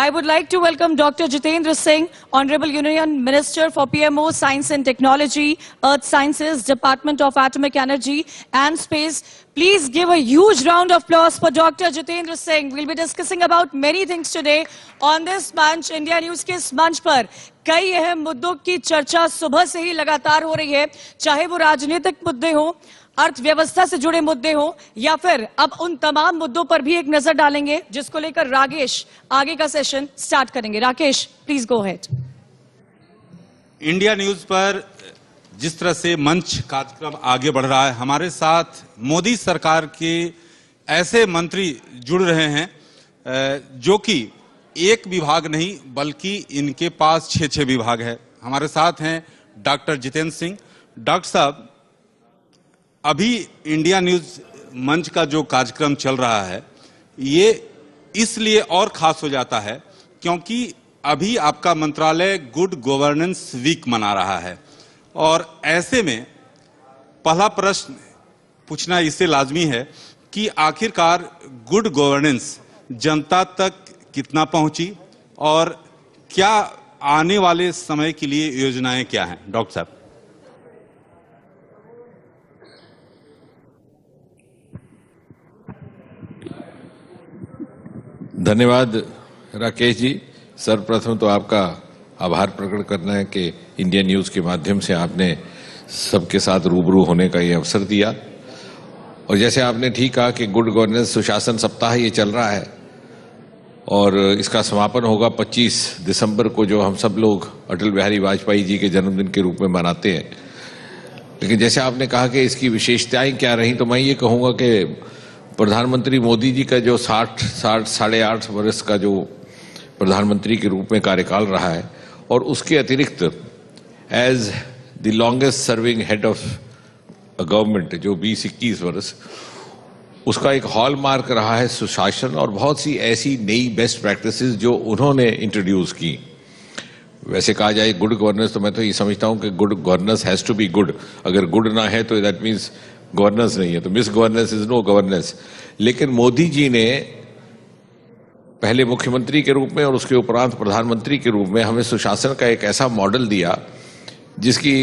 I would like to welcome Dr. Jitendra Singh, Honorable Union Minister for PMO, Science and Technology, Earth Sciences, Department of Atomic Energy and Space. Please give a huge round of applause for Dr. Jitendra Singh. We'll be discussing about many things today on this मंच, India News के इस मंच पर कई अहम मुद्दों की चर्चा सुबह से ही लगातार हो रही है, चाहे वो राजनीतिक मुद्दे हो, अर्थव्यवस्था से जुड़े मुद्दे हो या फिर अब उन तमाम मुद्दों पर भी एक नजर डालेंगे जिसको लेकर राकेश आगे का सेशन स्टार्ट करेंगे। Rakesh, please go ahead. India news पर जिस तरह से मंच कार्यक्रम आगे बढ़ रहा है, हमारे साथ मोदी सरकार के ऐसे मंत्री जुड़ रहे हैं जो कि एक विभाग नहीं बल्कि इनके पास 6 विभाग है। हमारे साथ हैं डॉक्टर जितेंद्र सिंह। डॉक्टर साहब, अभी इंडिया न्यूज मंच का जो कार्यक्रम चल रहा है ये इसलिए और खास हो जाता है क्योंकि अभी आपका मंत्रालय गुड गवर्नेंस वीक मना रहा है और ऐसे में पहला प्रश्न पूछना इससे लाजमी है कि आखिरकार गुड गवर्नेंस जनता तक कितना पहुंची और क्या आने वाले समय के लिए योजनाएं क्या हैं? डॉक्टर साहब। धन्यवाद राकेश जी। सर्वप्रथम तो आपका आभार प्रकट करना है कि इंडिया न्यूज़ के माध्यम से आपने सबके साथ रूबरू होने का ये अवसर दिया। और जैसे आपने ठीक कहा कि गुड गवर्नेंस सुशासन सप्ताह ये चल रहा है और इसका समापन होगा 25 दिसंबर को, जो हम सब लोग अटल बिहारी वाजपेयी जी के जन्मदिन के रूप में मनाते हैं। लेकिन जैसे आपने कहा कि इसकी विशेषताएं क्या रहीं, तो मैं ये कहूँगा कि प्रधानमंत्री मोदी जी का जो साढ़े 8 वर्ष का जो प्रधानमंत्री के रूप में कार्यकाल रहा है और उसके अतिरिक्त as the longest serving head of a government जो 20-21 वर्ष, उसका एक हॉलमार्क रहा है सुशासन और बहुत सी ऐसी नई बेस्ट प्रैक्टिसेस जो उन्होंने इंट्रोड्यूस की। वैसे कहा जाए गुड गवर्नेंस, तो मैं तो ये समझता हूँ कि good governance has to be good. अगर गुड ना है तो दैट मीन्स गवर्नेंस नहीं है, तो misgovernance is no governance. लेकिन मोदी जी ने पहले मुख्यमंत्री के रूप में और उसके उपरांत प्रधानमंत्री के रूप में हमें सुशासन का एक ऐसा मॉडल दिया जिसकी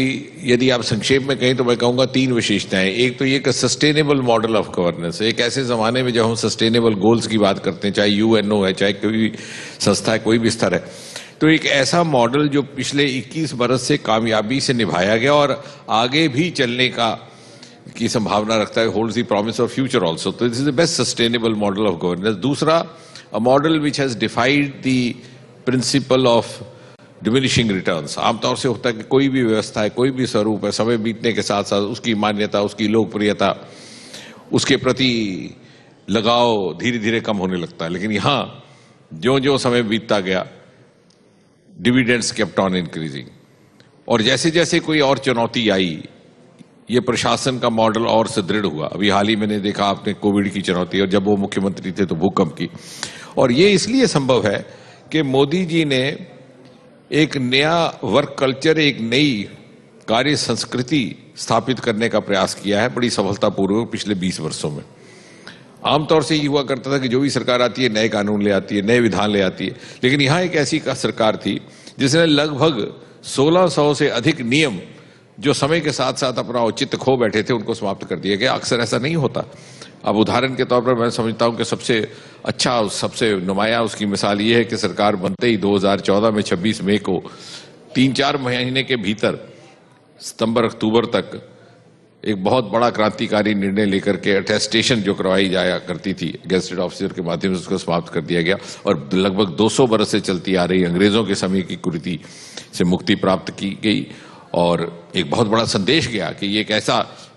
यदि आप संक्षेप में कहें तो मैं कहूँगा 3 विशेषताएं। एक तो ये कि सस्टेनेबल मॉडल ऑफ गवर्नेंस। एक ऐसे ज़माने में जब हम सस्टेनेबल गोल्स की बात करते हैं, चाहे यूएनओ है, चाहे कोई भी संस्था है, कोई भी स्तर है, तो एक ऐसा मॉडल जो पिछले 21 बरस से कामयाबी से निभाया गया और आगे भी चलने की संभावना रखता है, holds the promise of future also. तो this is the best sustainable model of governance. दूसरा, a model which has defied the principle of diminishing returns. आमतौर से होता है कि कोई भी व्यवस्था है, कोई भी स्वरूप है, समय बीतने के साथ साथ उसकी मान्यता, उसकी लोकप्रियता, उसके प्रति लगाव धीरे धीरे कम होने लगता है। लेकिन यहाँ ज्यों ज्यों समय बीतता गया, डिविडेंड्स केप्ट ऑन इंक्रीजिंग। और जैसे जैसे कोई और चुनौती आई, ये प्रशासन का मॉडल और सुदृढ़ हुआ। अभी हाल ही मैंने देखा आपने कोविड की चुनौती, और जब वो मुख्यमंत्री थे तो भूकंप की। और ये इसलिए संभव है कि मोदी जी ने एक नया वर्क कल्चर, एक नई कार्य संस्कृति स्थापित करने का प्रयास किया है बड़ी सफलतापूर्वक पिछले 20 वर्षों में। आमतौर से ये हुआ करता था कि जो भी सरकार आती है नए कानून ले आती है, नए विधान ले आती है। लेकिन यहाँ एक ऐसी सरकार थी जिसने लगभग 1600 से अधिक नियम जो समय के साथ साथ अपना औचित्य खो बैठे थे उनको समाप्त कर दिया गया। अक्सर ऐसा नहीं होता। अब उदाहरण के तौर पर मैं समझता हूं कि सबसे अच्छा, सबसे नुमाया उसकी मिसाल ये है कि सरकार बनते ही 2014 में 26 मई को 3-4 महीने के भीतर सितंबर-अक्टूबर तक एक बहुत बड़ा क्रांतिकारी निर्णय लेकर के अटेस्टेशन जो करवाई जाया करती थी गेजेटेड ऑफिसर के माध्यम से उसको समाप्त कर दिया गया और लगभग 200 बरस से चलती आ रही अंग्रेजों के समय की कुरीति से मुक्ति प्राप्त की गई। और एक बहुत बड़ा संदेश गया कि ये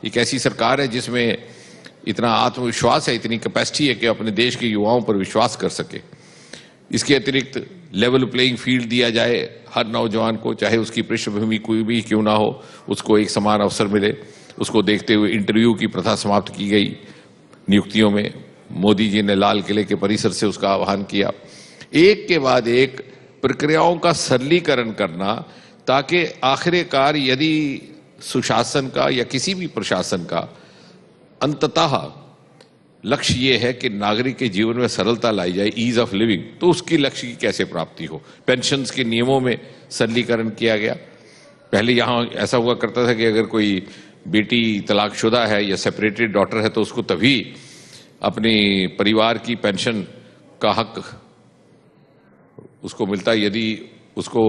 एक ऐसी सरकार है जिसमें इतना आत्मविश्वास है, इतनी कैपेसिटी है कि अपने देश के युवाओं पर विश्वास कर सके। इसके अतिरिक्त लेवल प्लेइंग फील्ड दिया जाए हर नौजवान को, चाहे उसकी पृष्ठभूमि कोई भी क्यों ना हो, उसको एक समान अवसर मिले। उसको देखते हुए इंटरव्यू की प्रथा समाप्त की गई नियुक्तियों में। मोदी जी ने लाल किले के परिसर से उसका आह्वान किया। एक के बाद एक प्रक्रियाओं का सरलीकरण करना, ताकि आखिरकार यदि सुशासन का या किसी भी प्रशासन का अंततः लक्ष्य ये है कि नागरिक के जीवन में सरलता लाई जाए, ईज ऑफ लिविंग, तो उसकी लक्ष्य की कैसे प्राप्ति हो। पेंशन्स के नियमों में सरलीकरण किया गया। पहले यहाँ ऐसा हुआ करता था कि अगर कोई बेटी तलाकशुदा है या सेपरेटेड डॉटर है तो उसको तभी अपनी परिवार की पेंशन का हक उसको मिलता यदि उसको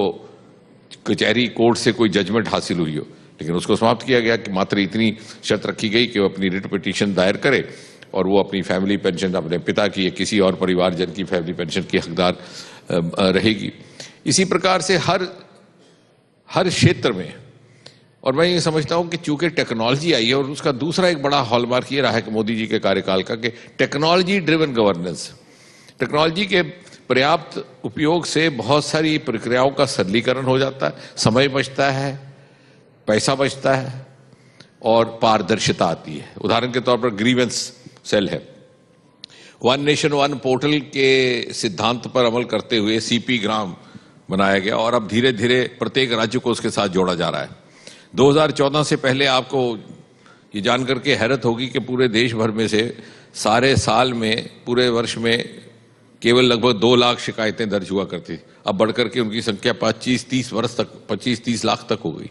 कचहरी कोर्ट से कोई जजमेंट हासिल हुई हो। लेकिन उसको समाप्त किया गया कि मात्र इतनी शर्त रखी गई कि वो अपनी रिट पिटीशन दायर करे और वो अपनी फैमिली पेंशन अपने पिता की या किसी और परिवारजन की फैमिली पेंशन की हकदार रहेगी। इसी प्रकार से हर क्षेत्र में, और मैं ये समझता हूं कि चूंकि टेक्नोलॉजी आई है, और उसका दूसरा एक बड़ा हॉलमार्क ये रहा है कि मोदी जी के कार्यकाल का कि टेक्नोलॉजी ड्रिवन गवर्नेंस, टेक्नोलॉजी के पर्याप्त उपयोग से बहुत सारी प्रक्रियाओं का सरलीकरण हो जाता है, समय बचता है, पैसा बचता है और पारदर्शिता आती है। उदाहरण के तौर पर ग्रीवेंस सेल है, वन नेशन वन पोर्टल के सिद्धांत पर अमल करते हुए सीपी ग्राम बनाया गया और अब धीरे धीरे प्रत्येक राज्य को उसके साथ जोड़ा जा रहा है। 2014 से पहले आपको ये जानकर के हैरत होगी कि पूरे देश भर में से सारे साल में, पूरे वर्ष में केवल लगभग 2 लाख शिकायतें दर्ज हुआ करती थी। अब बढ़कर के उनकी संख्या 25-30 लाख तक हो गई।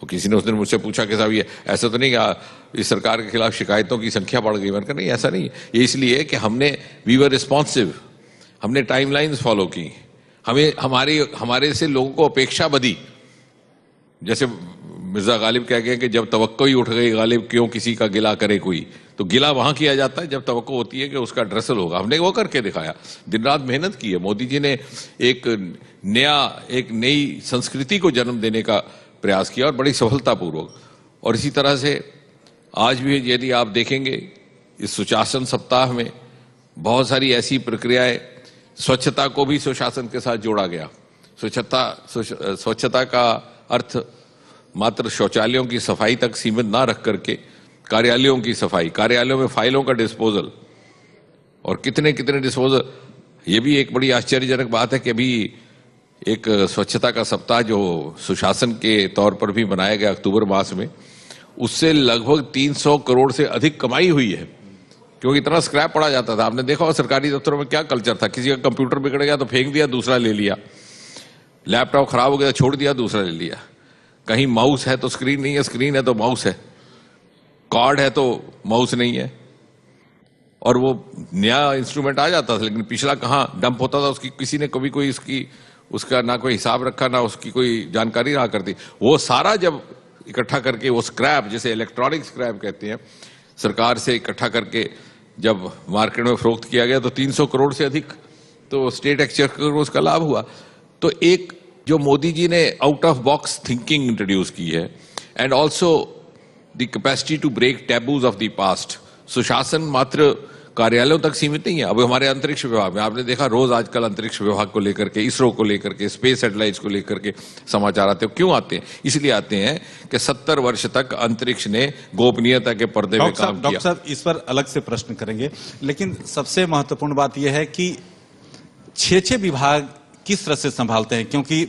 तो किसी ने उस दिन मुझसे पूछा कि साहब ये ऐसा तो नहीं कि इस सरकार के खिलाफ शिकायतों की संख्या बढ़ गई। मैंने कहा नहीं, ऐसा नहीं है। ये इसलिए कि वी वर रिस्पॉन्सिव, हमने टाइमलाइंस फॉलो की, हमारे से लोगों को अपेक्षा बधी। जैसे मिर्जा गालिब कह गए कि जब तवक्को ही उठ गई गालिब क्यों किसी का गिला करे कोई, तो गिला वहां किया जाता है जब तवक्को होती है कि उसका ड्रेसल होगा। हमने वो करके दिखाया, दिन रात मेहनत की है। मोदी जी ने एक नई संस्कृति को जन्म देने का प्रयास किया और बड़ी सफलतापूर्वक। और इसी तरह से आज भी यदि आप देखेंगे इस सुशासन सप्ताह में बहुत सारी ऐसी प्रक्रियाएं, स्वच्छता को भी सुशासन के साथ जोड़ा गया। स्वच्छता का अर्थ मात्र शौचालयों की सफाई तक सीमित ना रख करके कार्यालयों की सफाई, कार्यालयों में फाइलों का डिस्पोजल और कितने डिस्पोजल। ये भी एक बड़ी आश्चर्यजनक बात है कि अभी एक स्वच्छता का सप्ताह जो सुशासन के तौर पर भी बनाया गया अक्टूबर मास में, उससे लगभग 300 करोड़ से अधिक कमाई हुई है, क्योंकि इतना स्क्रैप पड़ा जाता था। आपने देखा सरकारी दफ्तरों में क्या कल्चर था, किसी का कंप्यूटर बिगड़ गया तो फेंक दिया, दूसरा ले लिया, लैपटॉप खराब हो गया तो छोड़ दिया, दूसरा ले लिया, कहीं माउस है तो स्क्रीन नहीं है, स्क्रीन है तो माउस है, कार्ड है तो माउस नहीं है, और वो नया इंस्ट्रूमेंट आ जाता था लेकिन पिछला कहाँ डंप होता था, उसकी किसी ने कभी कोई उसका ना कोई हिसाब रखा, ना उसकी कोई जानकारी रहा करती। वो सारा जब इकट्ठा करके वो स्क्रैप, जिसे इलेक्ट्रॉनिक स्क्रैप कहते हैं, सरकार से इकट्ठा करके जब मार्केट में फरोख्त किया गया तो 300 करोड़ से अधिक तो स्टेट एक्सचेकर को उसका लाभ हुआ। तो एक जो मोदी जी ने out of box thinking introduce की है, and also the capacity to break taboos of the past. सुशासन मात्र कार्यालयों तक सीमित नहीं है। अब हमारे अंतरिक्ष विभाग में आपने देखा, रोज आजकल अंतरिक्ष विभाग को लेकर के, इसरो को लेकर के, स्पेस सैटेलाइट्स को लेकर के समाचार आते हैं। क्यों आते हैं? इसलिए आते हैं कि 70 वर्ष तक अंतरिक्ष ने गोपनीयता के पर्दे में काम किया। डॉक्टर साहब इस पर अलग से प्रश्न करेंगे, लेकिन सबसे महत्वपूर्ण बात यह है कि 6 विभाग किस तरह से संभालते हैं, क्योंकि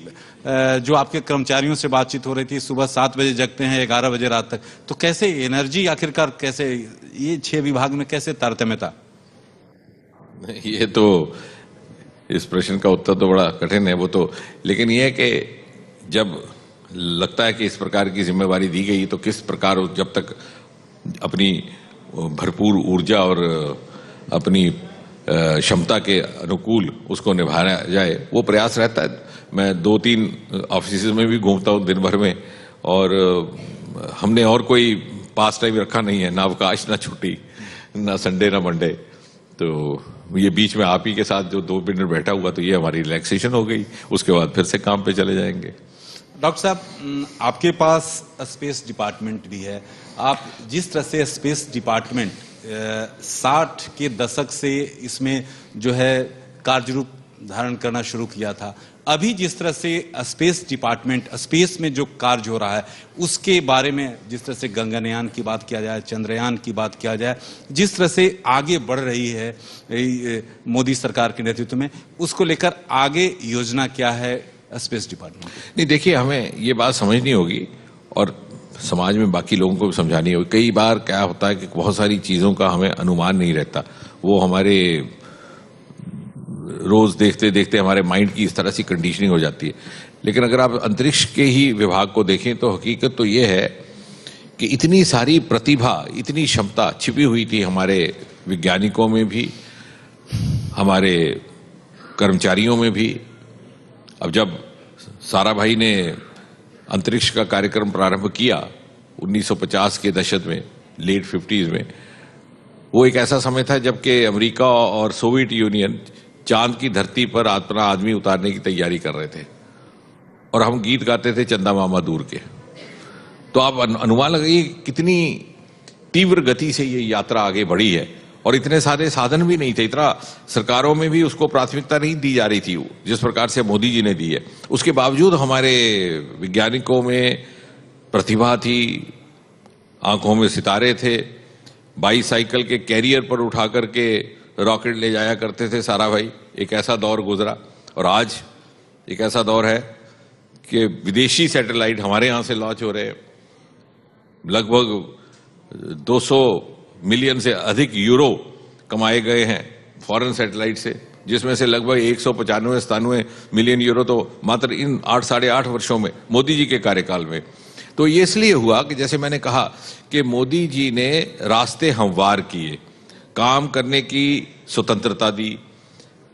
जो आपके कर्मचारियों से बातचीत हो रही थी, सुबह 7 बजे जगते हैं, 11 बजे रात तक, तो कैसे एनर्जी आखिरकार कैसे ये 6 विभाग में कैसे तारतम्यता? ये तो इस प्रश्न का उत्तर तो बड़ा कठिन है वो तो, लेकिन ये है कि जब लगता है कि इस प्रकार की जिम्मेवारी दी गई तो किस प्रकार जब तक अपनी भरपूर ऊर्जा और अपनी क्षमता के अनुकूल उसको निभाया जाए, वो प्रयास रहता है। मैं 2-3 ऑफिस में भी घूमता हूँ दिन भर में, और हमने और कोई पास टाइम रखा नहीं है, ना अवकाश, ना छुट्टी, ना संडे, ना मंडे। तो ये बीच में आप ही के साथ जो 2 मिनट बैठा हुआ तो ये हमारी रिलैक्सेशन हो गई, उसके बाद फिर से काम पे चले जाएंगे। डॉक्टर साहब, आपके पास स्पेस डिपार्टमेंट भी है। आप जिस तरह से स्पेस डिपार्टमेंट 60 के दशक से इसमें जो है कार्य रूप धारण करना शुरू किया था, अभी जिस तरह से स्पेस डिपार्टमेंट स्पेस में जो कार्य हो रहा है उसके बारे में, जिस तरह से गगनयान की बात किया जाए, चंद्रयान की बात किया जाए, जिस तरह से आगे बढ़ रही है मोदी सरकार के नेतृत्व में, उसको लेकर आगे योजना क्या है स्पेस डिपार्टमेंट? नहीं, देखिए, हमें ये बात समझनी होगी, और समाज में बाकी लोगों को भी समझानी होगी। कई बार क्या होता है कि बहुत सारी चीज़ों का हमें अनुमान नहीं रहता, वो हमारे रोज देखते देखते हमारे माइंड की इस तरह सी कंडीशनिंग हो जाती है। लेकिन अगर आप अंतरिक्ष के ही विभाग को देखें तो हकीकत तो ये है कि इतनी सारी प्रतिभा, इतनी क्षमता छिपी हुई थी हमारे वैज्ञानिकों में भी, हमारे कर्मचारियों में भी। अब जब साराभाई ने अंतरिक्ष का कार्यक्रम प्रारंभ किया 1950 के दशक में, लेट 50s में, वो एक ऐसा समय था जबकि अमेरिका और सोवियत यूनियन चांद की धरती पर अपना आदमी उतारने की तैयारी कर रहे थे और हम गीत गाते थे चंदा मामा दूर के। तो आप अनुमान लगाइए कितनी तीव्र गति से ये यात्रा आगे बढ़ी है, और इतने सारे साधन भी नहीं थे, इतना सरकारों में भी उसको प्राथमिकता नहीं दी जा रही थी जिस प्रकार से मोदी जी ने दी है। उसके बावजूद हमारे वैज्ञानिकों में प्रतिभा थी, आंखों में सितारे थे, बाईसाइकिल के कैरियर पर उठा करके रॉकेट ले जाया करते थे साराभाई। एक ऐसा दौर गुजरा, और आज एक ऐसा दौर है कि विदेशी सैटेलाइट हमारे यहाँ से लॉन्च हो रहे हैं। लगभग 200 मिलियन से अधिक यूरो कमाए गए हैं फॉरेन सैटेलाइट से, जिसमें से लगभग 195-97 मिलियन यूरो तो मात्र इन 8-8.5 वर्षों में मोदी जी के कार्यकाल में। तो ये इसलिए हुआ कि जैसे मैंने कहा कि मोदी जी ने रास्ते हमवार किए, काम करने की स्वतंत्रता दी,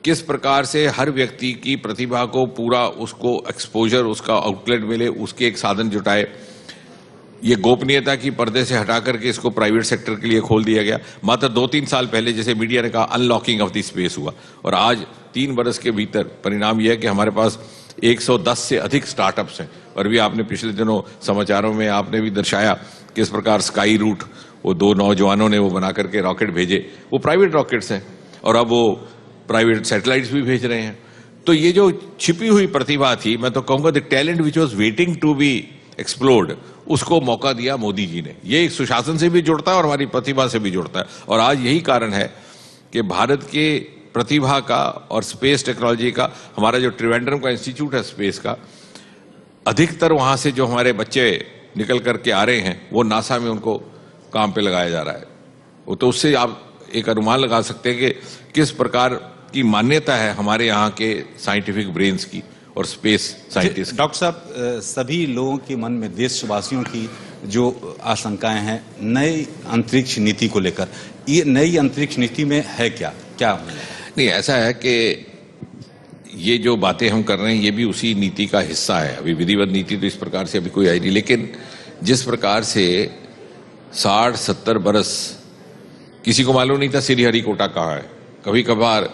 किस प्रकार से हर व्यक्ति की प्रतिभा को पूरा उसको एक्सपोजर, उसका आउटलेट मिले, उसके एक साधन जुटाए। ये गोपनीयता की पर्दे से हटा करके इसको प्राइवेट सेक्टर के लिए खोल दिया गया। मात्र 2-3 साल पहले, जैसे मीडिया ने कहा, अनलॉकिंग ऑफ द स्पेस हुआ, और आज 3 वर्ष के भीतर परिणाम यह है कि हमारे पास 110 से अधिक स्टार्टअप्स हैं। और भी आपने पिछले दिनों समाचारों में आपने भी दर्शाया किस प्रकार स्काई रूट, वो 2 नौजवानों ने वो बना करके रॉकेट भेजे, वो प्राइवेट रॉकेट्स हैं, और अब वो प्राइवेट सैटेलाइट्स भी भेज रहे हैं। तो ये जो छिपी हुई प्रतिभा थी, मैं तो कहूंगा the talent which was waiting to be explored, उसको मौका दिया मोदी जी ने। ये सुशासन से भी जुड़ता है और हमारी प्रतिभा से भी जुड़ता है। और आज यही कारण है कि भारत के प्रतिभा का और स्पेस टेक्नोलॉजी का, हमारा जो त्रिवेंद्रम का इंस्टीट्यूट है स्पेस का, अधिकतर वहां से जो हमारे बच्चे निकल करके आ रहे हैं वो नासा में उनको काम पे लगाया जा रहा है। वो तो उससे आप एक अनुमान लगा सकते हैं कि किस प्रकार की मान्यता है हमारे यहाँ के साइंटिफिक ब्रेन्स की और स्पेस साइंटिस्ट। डॉक्टर साहब, सभी लोगों के मन में, देशवासियों की जो आशंकाएं हैं नई अंतरिक्ष नीति को लेकर, ये नई अंतरिक्ष नीति में है क्या क्या? नहीं, ऐसा है कि ये जो बातें हम कर रहे हैं ये भी उसी नीति का हिस्सा है। अभी विधिवत नीति तो इस प्रकार से अभी कोई आई नहीं, लेकिन जिस प्रकार से 60-70 बरस किसी को मालूम नहीं था श्रीहरिकोटा कहाँ है। कभी कभार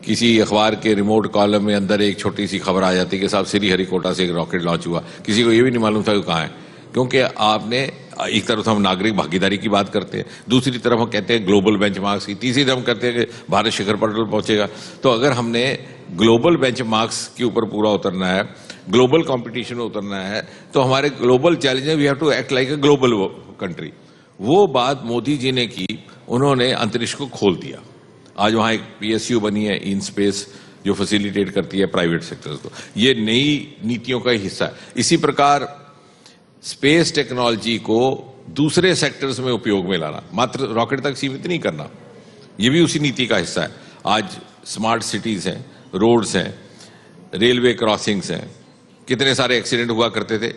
किसी अखबार के रिमोट कॉलम में अंदर एक छोटी सी खबर आ जाती कि साहब श्रीहरिकोटा से एक रॉकेट लॉन्च हुआ, किसी को ये भी नहीं मालूम था कि कहाँ है। क्योंकि आपने एक तरफ हम नागरिक भागीदारी की बात करते हैं, दूसरी तरफ हम कहते हैं ग्लोबल बेंचमार्क्स की, तीसरी तरफ हम कहते हैं कि भारत शिखर पर पहुंचेगा। तो अगर हमने ग्लोबल बेंचमार्क्स के ऊपर पूरा उतरना है, ग्लोबल कंपटीशन में उतरना है, तो हमारे global challenge we have to act like a global country. वो बात मोदी जी ने की, उन्होंने अंतरिक्ष को खोल दिया। आज वहां एक PSU बनी है, इन स्पेस, जो फैसिलिटेट करती है प्राइवेट सेक्टर्स को। ये नई नीतियों का ही हिस्सा है। इसी प्रकार स्पेस टेक्नोलॉजी को दूसरे सेक्टर्स में उपयोग में लाना, मात्र रॉकेट तक सीमित नहीं करना, ये भी उसी नीति का हिस्सा है। आज स्मार्ट सिटीज हैं, रोड्स हैं, रेलवे क्रॉसिंग्स हैं, कितने सारे एक्सीडेंट हुआ करते थे,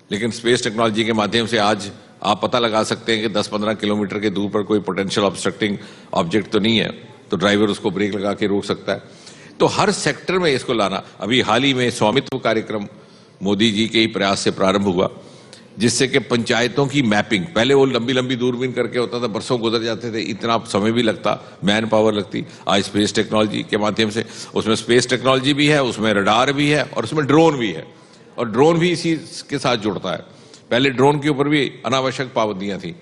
लेकिन स्पेस टेक्नोलॉजी के माध्यम से आज आप पता लगा सकते हैं कि 10-15 किलोमीटर के दूर पर कोई पोटेंशियल ऑब्स्ट्रक्टिंग ऑब्जेक्ट तो नहीं है, तो ड्राइवर उसको ब्रेक लगा के रोक सकता है। तो हर सेक्टर में इसको लाना। अभी हाल ही में स्वामित्व कार्यक्रम मोदी जी के ही प्रयास से प्रारंभ हुआ, जिससे कि पंचायतों की मैपिंग, पहले वो लंबी लंबी दूरबीन करके होता था, बरसों गुजर जाते थे, इतना समय भी लगता, मैन पावर लगती। आज स्पेस टेक्नोलॉजी के माध्यम से, उसमें स्पेस टेक्नोलॉजी भी है, उसमें रडार भी है और उसमें ड्रोन भी है, और ड्रोन भी इसी के साथ जुड़ता है। पहले ड्रोन के ऊपर भी अनावश्यक पाबंदियां थी,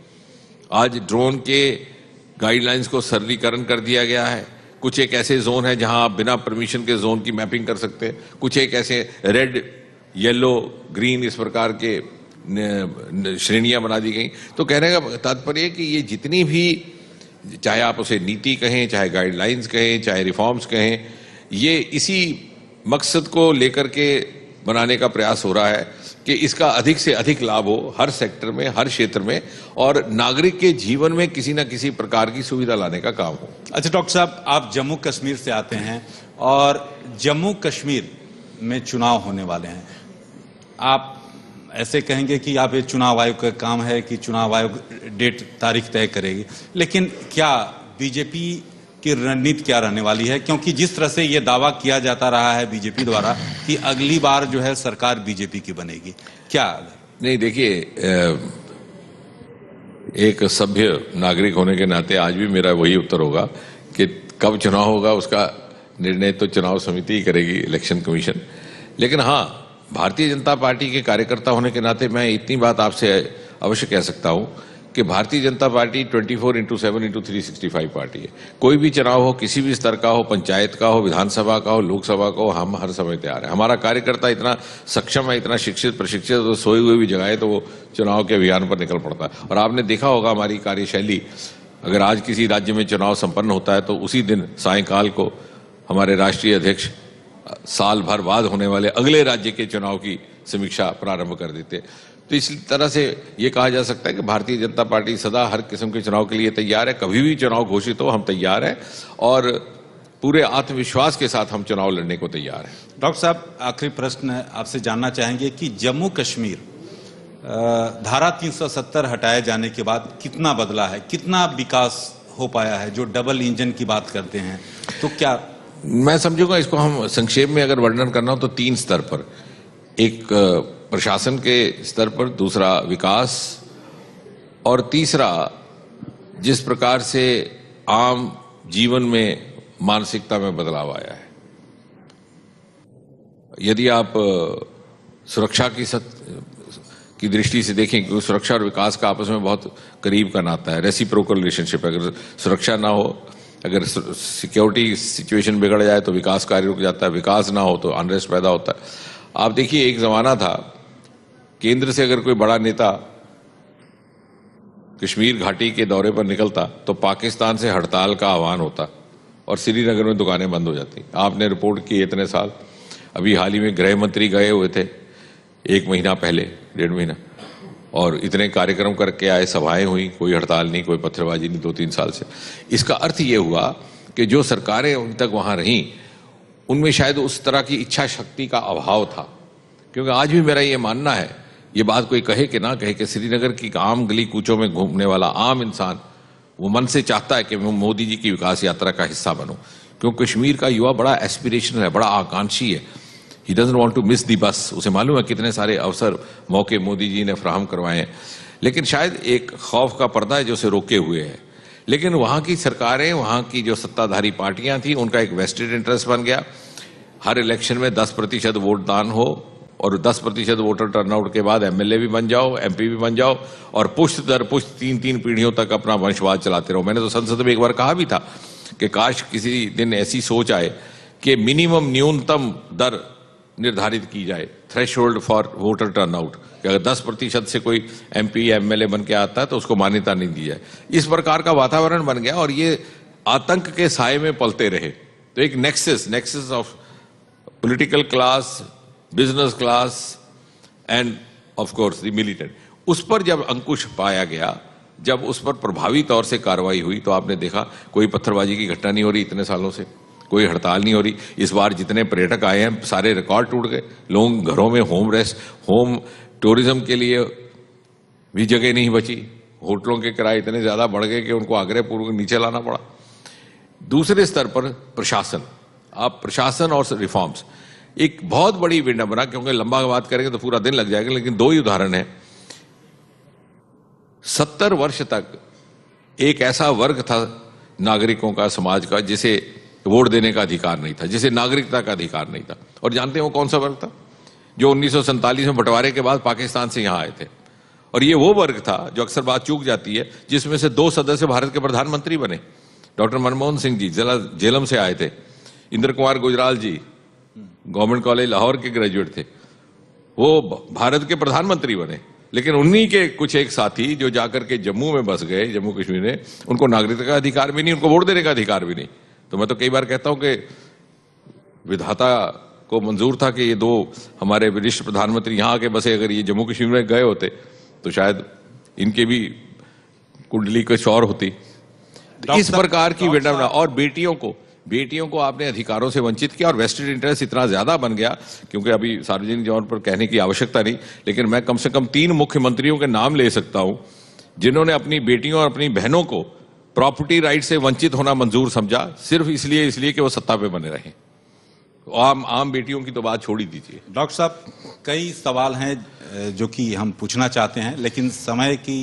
आज ड्रोन के गाइडलाइंस को सरलीकरण कर दिया गया है। कुछ एक ऐसे जोन है जहां आप बिना परमिशन के जोन की मैपिंग कर सकते हैं, कुछ एक ऐसे रेड, येलो, ग्रीन, इस प्रकार के श्रेणियां बना दी गई। तो कहने का तात्पर्य कि ये जितनी भी, चाहे आप उसे नीति कहें, चाहे गाइडलाइंस कहें, चाहे रिफॉर्म्स कहें, ये इसी मकसद को लेकर के बनाने का प्रयास हो रहा है कि इसका अधिक से अधिक लाभ हो हर सेक्टर में, हर क्षेत्र में, और नागरिक के जीवन में किसी न किसी प्रकार की सुविधा लाने का काम हो। अच्छा डॉक्टर साहब, आप जम्मू कश्मीर से आते हैं और जम्मू कश्मीर में चुनाव होने वाले हैं। आप ऐसे कहेंगे कि आप ये चुनाव आयोग का काम है कि चुनाव आयोग डेट तारीख तय करेगी, लेकिन क्या बीजेपी की रणनीति क्या रहने वाली है? क्योंकि जिस तरह से ये दावा किया जाता रहा है बीजेपी द्वारा कि अगली बार जो है सरकार बीजेपी की बनेगी, क्या? नहीं, देखिए, एक सभ्य नागरिक होने के नाते आज भी मेरा वही उत्तर होगा कि कब चुनाव होगा उसका निर्णय तो चुनाव समिति ही करेगी, इलेक्शन कमीशन। लेकिन हाँ, भारतीय जनता पार्टी के कार्यकर्ता होने के नाते मैं इतनी बात आपसे अवश्य कह सकता हूं कि भारतीय जनता पार्टी 24/7/365 पार्टी है। कोई भी चुनाव हो, किसी भी स्तर का हो, पंचायत का हो, विधानसभा का हो, लोकसभा का हो, हम हर समय तैयार है। हमारा कार्यकर्ता इतना सक्षम है, इतना शिक्षित प्रशिक्षित, तो सोए हुए भी जगाए तो वो चुनाव के अभियान पर निकल पड़ता है। और आपने देखा होगा हमारी कार्यशैली, अगर आज किसी राज्य में चुनाव संपन्न होता है तो उसी दिन सायंकाल को हमारे राष्ट्रीय अध्यक्ष साल भर बाद होने वाले अगले राज्य के चुनाव की समीक्षा प्रारंभ कर देते। तो इस तरह से ये कहा जा सकता है कि भारतीय जनता पार्टी सदा हर किस्म के चुनाव के लिए तैयार है। कभी भी चुनाव घोषित हो हम तैयार हैं और पूरे आत्मविश्वास के साथ हम चुनाव लड़ने को तैयार हैं। डॉक्टर साहब, आखिरी प्रश्न आपसे जानना चाहेंगे कि जम्मू कश्मीर धारा 370 हटाए जाने के बाद कितना बदला है, कितना विकास हो पाया है? जो डबल इंजन की बात करते हैं तो क्या? मैं समझूंगा इसको हम संक्षेप में अगर वर्णन करना हो तो 3 स्तर पर, एक प्रशासन के स्तर पर, दूसरा विकास, और तीसरा जिस प्रकार से आम जीवन में मानसिकता में बदलाव आया है। यदि आप सुरक्षा की दृष्टि से देखें, क्योंकि सुरक्षा और विकास का आपस में बहुत करीब का नाता है, रेसिप्रोकल रिलेशनशिप है। अगर सुरक्षा ना हो, अगर सिक्योरिटी सिचुएशन बिगड़ जाए तो विकास कार्य रुक जाता है, विकास ना हो तो अनरेस्ट पैदा होता है। आप देखिए, एक जमाना था केंद्र से अगर कोई बड़ा नेता कश्मीर घाटी के दौरे पर निकलता तो पाकिस्तान से हड़ताल का आह्वान होता और श्रीनगर में दुकानें बंद हो जाती। आपने रिपोर्ट की इतने साल, अभी हाल ही में गृह मंत्री गए हुए थे 1 महीना पहले, 1.5 महीना, और इतने कार्यक्रम करके आए, सभाएं हुई, कोई हड़ताल नहीं, कोई पत्थरबाजी नहीं 2-3 साल से। इसका अर्थ ये हुआ कि जो सरकारें उन तक वहां रहीं उनमें शायद उस तरह की इच्छा शक्ति का अभाव था। क्योंकि आज भी मेरा ये मानना है, ये बात कोई कहे कि ना कहे, कि श्रीनगर की आम गली कूचों में घूमने वाला आम इंसान वो मन से चाहता है कि मैं मोदी जी की विकास यात्रा का हिस्सा बनूं। क्योंकि कश्मीर का युवा बड़ा एस्पिरेशनल है, बड़ा आकांक्षी है। He doesn't want to miss the bus. उसे मालूम है कितने सारे अवसर, मौके मोदी जी ने फराहम करवाए हैं, लेकिन शायद एक खौफ का पर्दा है जो उसे रोके हुए है। लेकिन वहां की सरकारें, वहां की जो सत्ताधारी पार्टियां थी, उनका एक वेस्टेड इंटरेस्ट बन गया। हर इलेक्शन में 10% वोट दान हो और 10% वोटर टर्नआउट के बाद एमएलए भी बन जाओ, एमपी भी बन जाओ, और पुश्त दर पुश्त 3-3 पीढ़ियों तक अपना वंशवाद चलाते रहो। मैंने तो संसद में एक बार कहा भी था कि काश किसी दिन ऐसी सोच आए कि मिनिमम, न्यूनतम दर निर्धारित की जाए, थ्रेशोल्ड फॉर वोटर टर्नआउट, कि अगर 10% से कोई एमपी या एमएलए बन के आता है तो उसको मान्यता नहीं दी जाए। इस प्रकार का वातावरण बन गया और ये आतंक के साए में पलते रहे। तो एक nexus of political class, business class end of course the militant, उस पर जब अंकुश पाया गया, जब उस पर प्रभावी तौर से कार्रवाई हुई, तो आपने देखा कोई पत्थरबाजी की घटना नहीं हो रही इतने सालों से, कोई हड़ताल नहीं हो रही। इस बार जितने पर्यटक आए हैं सारे रिकॉर्ड टूट गए। लोग घरों में होम टूरिज्म के लिए भी जगह नहीं बची। होटलों के किराए इतने ज्यादा बढ़ गए कि उनको आगरे पूर्व नीचे लाना पड़ा। दूसरे स्तर पर प्रशासन, आप प्रशासन और रिफॉर्म्स, एक बहुत बड़ी विडंबना, क्योंकि लंबा बात करेंगे तो पूरा दिन लग जाएगा, लेकिन 2 ही उदाहरण है। 70 वर्ष तक एक ऐसा वर्ग था नागरिकों का, समाज का, जिसे वोट देने का अधिकार नहीं था, जिसे नागरिकता का अधिकार नहीं था। और जानते हैं वो कौन सा वर्ग था? जो 1947 में बंटवारे के बाद पाकिस्तान से यहां आए थे। और ये वो वर्ग था, जो अक्सर बात चूक जाती है, जिसमें से 2 सदस्य भारत के प्रधानमंत्री बने। डॉक्टर मनमोहन सिंह जी जेलम से आए थे, इंद्र कुमार गुजराल जी गवर्नमेंट कॉलेज लाहौर के ग्रेजुएट थे, वो भारत के प्रधानमंत्री बने। लेकिन उन्हीं के कुछ एक साथी जो जाकर के जम्मू में बस गए, जम्मू कश्मीर में, उनको नागरिकता का अधिकार भी नहीं, उनको वोट देने का अधिकार भी नहीं। तो मैं तो कई बार कहता हूं कि विधाता को मंजूर था कि ये दो हमारे वरिष्ठ प्रधानमंत्री यहाँ आके बसे, अगर ये जम्मू कश्मीर में गए होते तो शायद इनके भी कुंडली कुछ और होती। इस प्रकार की विडंबना, और बेटियों को आपने अधिकारों से वंचित किया और वेस्टेड इंटरेस्ट इतना ज्यादा बन गया, क्योंकि अभी सार्वजनिक तौर पर कहने की आवश्यकता नहीं, लेकिन मैं कम से कम 3 मुख्यमंत्रियों के नाम ले सकता हूं जिन्होंने अपनी बेटियों और अपनी बहनों को प्रॉपर्टी राइट से वंचित होना मंजूर समझा, सिर्फ इसलिए कि वो सत्ता पे बने रहें। आम बेटियों की तो बात छोड़ ही दीजिए। डॉक्टर साहब, कई सवाल हैं जो कि हम पूछना चाहते हैं, लेकिन समय की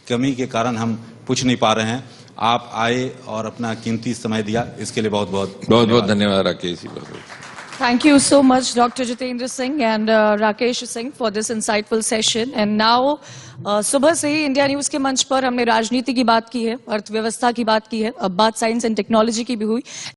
कमी के कारण हम पूछ नहीं पा रहे हैं। आप आए और अपना कीमती समय दिया, इसके लिए बहुत बहुत धन्यवाद Rakesh ji. Thank you so much, Dr. Jitendra Singh and Rakesh Singh for this insightful session. And now, सुबह से ही इंडिया न्यूज के मंच पर हमने राजनीति की बात की है, अर्थव्यवस्था की बात की है, अब बात साइंस एंड टेक्नोलॉजी की भी हुई।